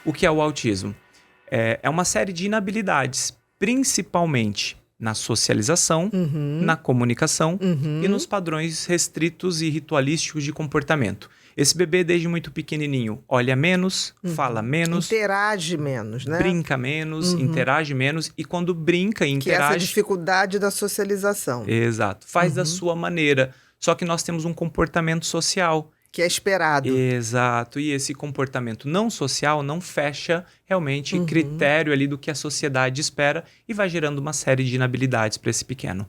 O que é o autismo? É uma série de inabilidades, principalmente na socialização, na comunicação e nos padrões restritos e ritualísticos de comportamento. Esse bebê, desde muito pequenininho, olha menos, fala menos, interage menos, né? Brinca menos, interage menos, e quando brinca e Que é essa interage... dificuldade da socialização. Exato. Faz da sua maneira. Só que nós temos um comportamento social. Que é esperado. Exato. E esse comportamento não social não fecha realmente critério ali do que a sociedade espera e vai gerando uma série de inabilidades para esse pequeno.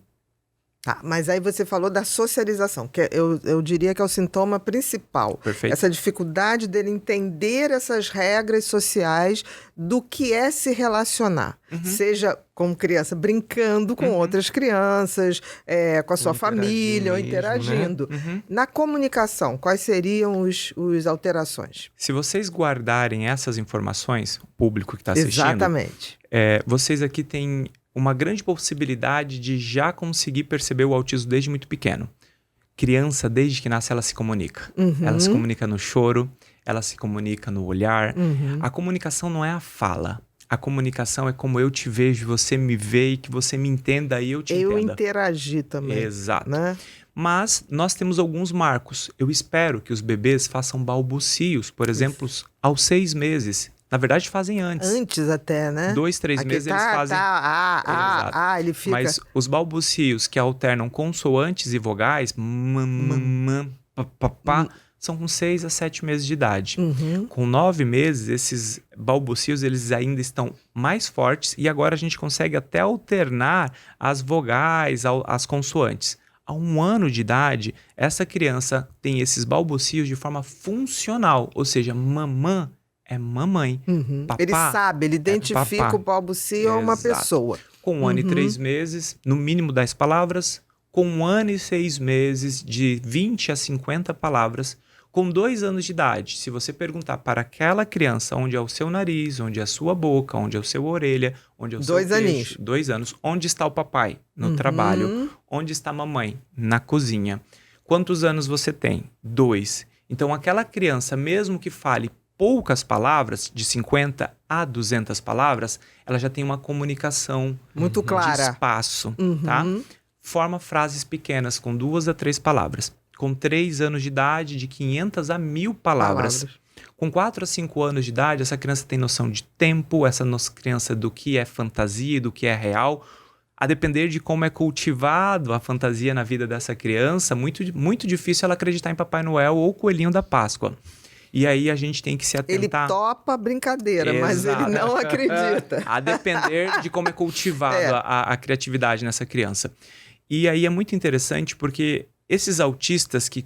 Tá, mas aí você falou da socialização, que eu diria que é o sintoma principal. Perfeito. Essa dificuldade dele entender essas regras sociais do que é se relacionar. Seja como criança brincando com outras crianças, com a sua família, ou interagindo. Né? Na comunicação, quais seriam os alterações? Se vocês guardarem essas informações, o público que está assistindo... Exatamente. Vocês aqui têm uma grande possibilidade de já conseguir perceber o autismo desde muito pequeno. Criança, desde que nasce, ela se comunica. Ela se comunica no choro, ela se comunica no olhar. A comunicação não é a fala. A comunicação é como eu te vejo, você me vê e que você me entenda e eu te entenda. Eu interagir também. Exato. Né? Mas nós temos alguns marcos. Eu espero que os bebês façam balbucios, por exemplo, aos 6 meses. Na verdade, fazem antes. Antes até, né? 2, 3 Aqui meses eles fazem... ele fica... Mas os balbucios que alternam consoantes e vogais, papapá, são com 6 a 7 meses de idade. Com 9 meses, esses balbucios eles ainda estão mais fortes e agora a gente consegue até alternar as vogais, as consoantes. A 1 ano de idade, essa criança tem esses balbucios de forma funcional, ou seja, mamã é mamãe. Papá ele sabe, ele identifica o balbucio a uma pessoa. Com 1 ano e 3 meses, no mínimo 10 palavras. Com 1 ano e 6 meses, de 20 a 50 palavras. Com 2 anos de idade, se você perguntar para aquela criança onde é o seu nariz, onde é a sua boca, onde é o seu orelha, onde é o seu queixo, 2 aninhos. 2 anos, onde está o papai? No trabalho. Onde está a mamãe? Na cozinha. Quantos anos você tem? 2. Então, aquela criança, mesmo que fale poucas palavras, de 50 a 200 palavras, ela já tem uma comunicação muito clara, de espaço, tá? Forma frases pequenas, com 2 a 3 palavras. Com 3 anos de idade, de 500 a 1000 palavras. Com 4 a 5 anos de idade, essa criança tem noção de tempo, essa criança do que é fantasia, do que é real. A depender de como é cultivado a fantasia na vida dessa criança, muito, muito difícil ela acreditar em Papai Noel ou Coelhinho da Páscoa. E aí a gente tem que se atentar... Ele topa a brincadeira, mas ele não acredita. A depender de como é cultivado a criatividade nessa criança. E aí é muito interessante porque esses autistas que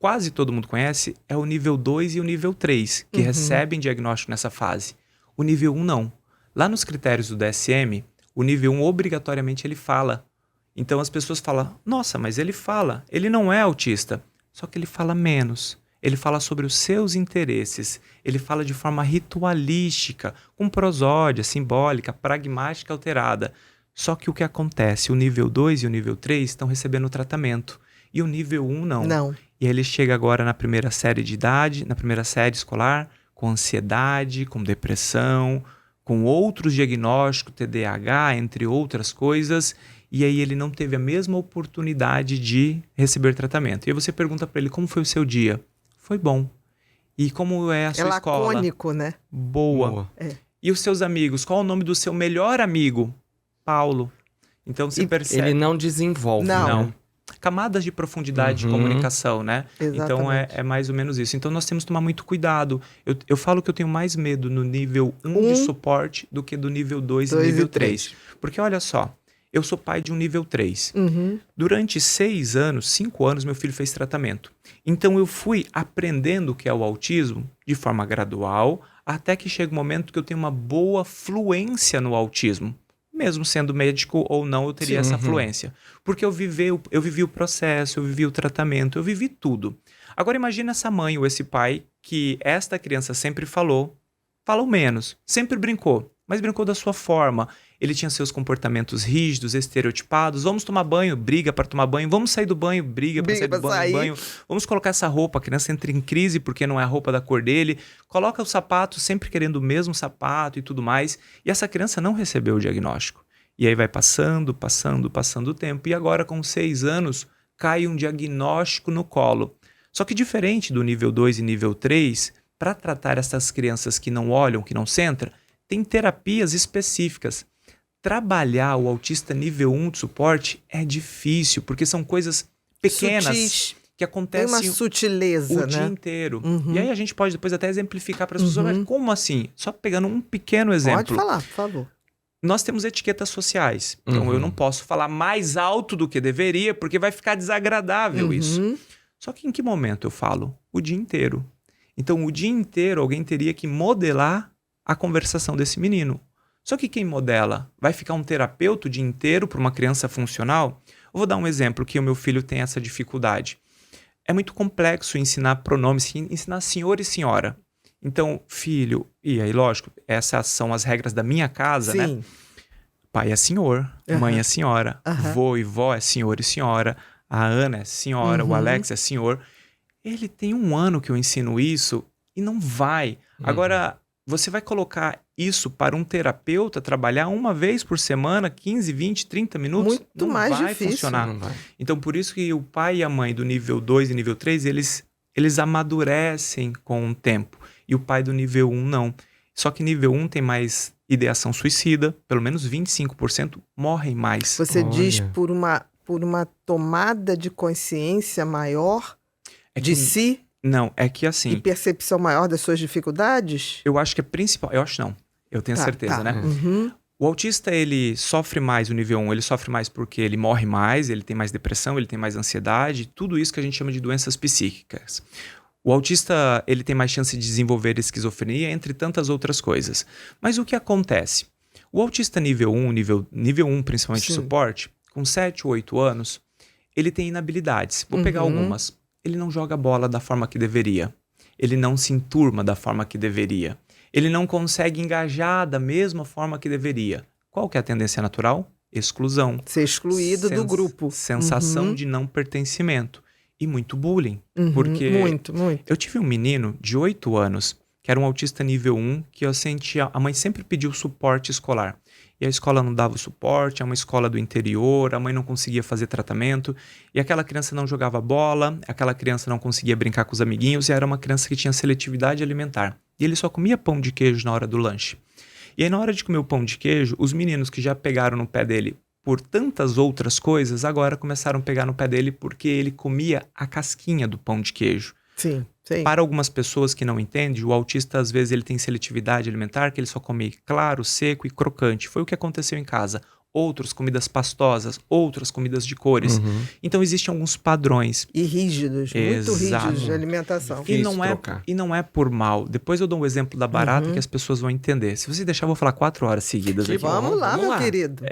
quase todo mundo conhece é o nível 2 e o nível 3, que recebem diagnóstico nessa fase. O nível 1 não. Lá nos critérios do DSM, o nível 1 obrigatoriamente ele fala. Então as pessoas falam, nossa, mas ele fala, ele não é autista. Só que ele fala menos. Ele fala sobre os seus interesses, ele fala de forma ritualística, com prosódia, simbólica, pragmática alterada. Só que o que acontece? O nível 2 e o nível 3 estão recebendo tratamento, e o nível 1 não. Não. E ele chega agora na primeira série de idade, na primeira série escolar, com ansiedade, com depressão, com outros diagnósticos, TDAH, entre outras coisas, e aí ele não teve a mesma oportunidade de receber tratamento. E aí você pergunta para ele, como foi o seu dia? Foi bom. E como é a sua escola? É lacônico, né? Boa. E os seus amigos? Qual o nome do seu melhor amigo? Paulo. Então você percebe. Ele não desenvolve. Não. Camadas de profundidade de comunicação, né? Exatamente. Então é mais ou menos isso. Então nós temos que tomar muito cuidado. Eu falo que eu tenho mais medo no nível 1 de suporte do que do nível 2 e nível 3. Porque olha só, eu sou pai de um nível 3. Durante 6 anos, 5 anos, meu filho fez tratamento. Então eu fui aprendendo o que é o autismo de forma gradual, até que chega um momento que eu tenho uma boa fluência no autismo. Mesmo sendo médico ou não, eu teria essa fluência. Porque eu vivi o processo, eu vivi o tratamento, eu vivi tudo. Agora imagina essa mãe ou esse pai que esta criança sempre falou menos, sempre brincou. mas brincou da sua forma. Ele tinha seus comportamentos rígidos, estereotipados. Vamos tomar banho, briga para tomar banho. Vamos sair do banho, briga para sair do banho. Vamos colocar essa roupa, a criança entra em crise porque não é a roupa da cor dele. Coloca o sapato sempre querendo o mesmo sapato e tudo mais. E essa criança não recebeu o diagnóstico. E aí vai passando o tempo. E agora, com 6 anos, cai um diagnóstico no colo. Só que diferente do nível 2 e nível 3, para tratar essas crianças que não olham, que não centram, tem terapias específicas. Trabalhar o autista nível 1 de suporte é difícil, porque são coisas pequenas Sutis. que acontecem tem uma sutileza, o dia inteiro. E aí a gente pode depois até exemplificar para as pessoas, mas como assim? Só pegando um pequeno exemplo. Pode falar, por favor. Nós temos etiquetas sociais, então eu não posso falar mais alto do que deveria, porque vai ficar desagradável isso. Só que em que momento eu falo? O dia inteiro. Então, o dia inteiro alguém teria que modelar a conversação desse menino. Só que quem modela? Vai ficar um terapeuta o dia inteiro para uma criança funcional? Eu vou dar um exemplo que o meu filho tem essa dificuldade. É muito complexo ensinar pronomes, ensinar senhor e senhora. Então, filho, e aí lógico, essas são as regras da minha casa, Sim. né? Pai é senhor, mãe é senhora, vô e vó é senhor e senhora, a Ana é senhora, o Alex é senhor. Ele tem 1 ano que eu ensino isso e não vai. Agora, você vai colocar isso para um terapeuta trabalhar uma vez por semana, 15, 20, 30 minutos? Muito não mais vai difícil. funcionar. Não vai. Então, por isso que o pai e a mãe do nível 2 e nível 3, eles amadurecem com o tempo. E o pai do nível 1 não. Só que nível 1 tem mais ideação suicida, pelo menos 25% morrem mais. Você diz por uma tomada de consciência maior de si Não, é que assim... e percepção maior das suas dificuldades? Eu acho que é principal... Eu acho não. Eu tenho certeza, né? O autista, ele sofre mais, o nível 1, ele sofre mais porque ele morre mais, ele tem mais depressão, ele tem mais ansiedade, tudo isso que a gente chama de doenças psíquicas. O autista, ele tem mais chance de desenvolver esquizofrenia, entre tantas outras coisas. Mas o que acontece? O autista nível 1, nível 1 principalmente de suporte, com 7 ou 8 anos, ele tem inabilidades. Vou pegar algumas. Ele não joga bola da forma que deveria. Ele não se enturma da forma que deveria. Ele não consegue engajar da mesma forma que deveria. Qual que é a tendência natural? Exclusão. Ser excluído do grupo. Sensação de não pertencimento. E muito bullying. Porque Muito. eu tive um menino de 8 anos, que era um autista nível 1, que eu sentia... A mãe sempre pediu suporte escolar. E a escola não dava o suporte, é uma escola do interior, a mãe não conseguia fazer tratamento, e aquela criança não jogava bola, aquela criança não conseguia brincar com os amiguinhos, e era uma criança que tinha seletividade alimentar. E ele só comia pão de queijo na hora do lanche. E aí, na hora de comer o pão de queijo, os meninos que já pegaram no pé dele por tantas outras coisas, agora começaram a pegar no pé dele porque ele comia a casquinha do pão de queijo. Sim. Para algumas pessoas que não entendem, o autista às vezes ele tem seletividade alimentar, que ele só come claro, seco e crocante. Foi o que aconteceu em casa. Outros, comidas pastosas, outras comidas de cores. Então existem alguns padrões. E rígidos, muito rígidos de alimentação. E não é por mal. Depois eu dou um exemplo da barata que as pessoas vão entender. Se você deixar, eu vou falar 4 horas seguidas aqui. Vamos lá, meu querido.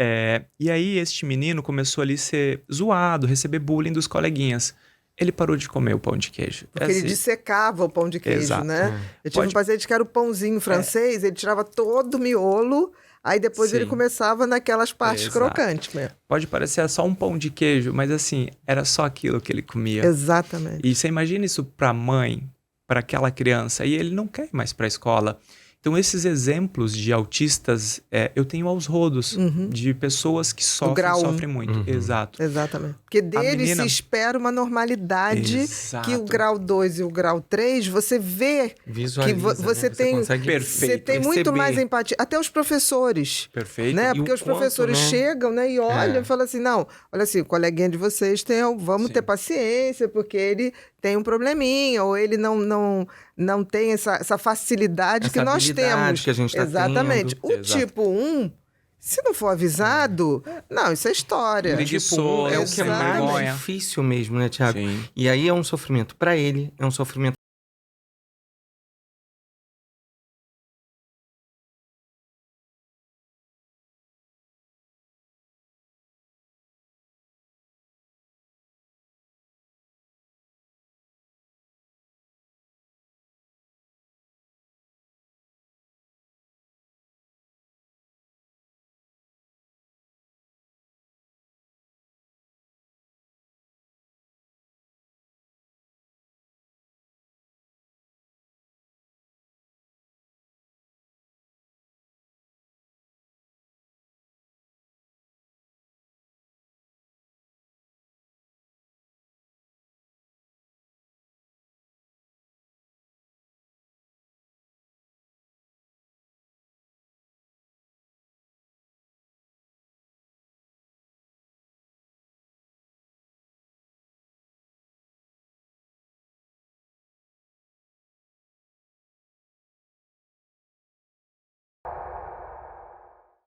E aí este menino começou ali a ser zoado, receber bullying dos coleguinhas. Ele parou de comer o pão de queijo. Porque ele dissecava o pão de queijo, né? Eu tive um paciente que era o pãozinho francês, ele tirava todo o miolo, aí depois ele começava naquelas partes crocantes mesmo. Pode parecer só um pão de queijo, mas assim, era só aquilo que ele comia. Exatamente. E você imagina isso para a mãe, para aquela criança, e ele não quer ir mais para a escola. Então, esses exemplos de autistas, eu tenho aos rodos, de pessoas que sofrem muito. Exato. Exatamente. Porque deles se espera uma normalidade que o grau 2 e o grau 3, você vê visualiza, que você tem, você tem muito mais empatia. Até os professores. Perfeito. Né? Porque os professores chegam, né, e olham e falam assim, não, olha assim, o coleguinha de vocês vamos ter paciência, porque ele tem um probleminha, ou ele não tem essa facilidade que nós temos. Que a gente tá Exatamente. tendo. O tipo 1, se não for avisado, não, isso é história. É o que é mais difícil mesmo, né, Thiago? Sim. E aí é um sofrimento para ele, é um sofrimento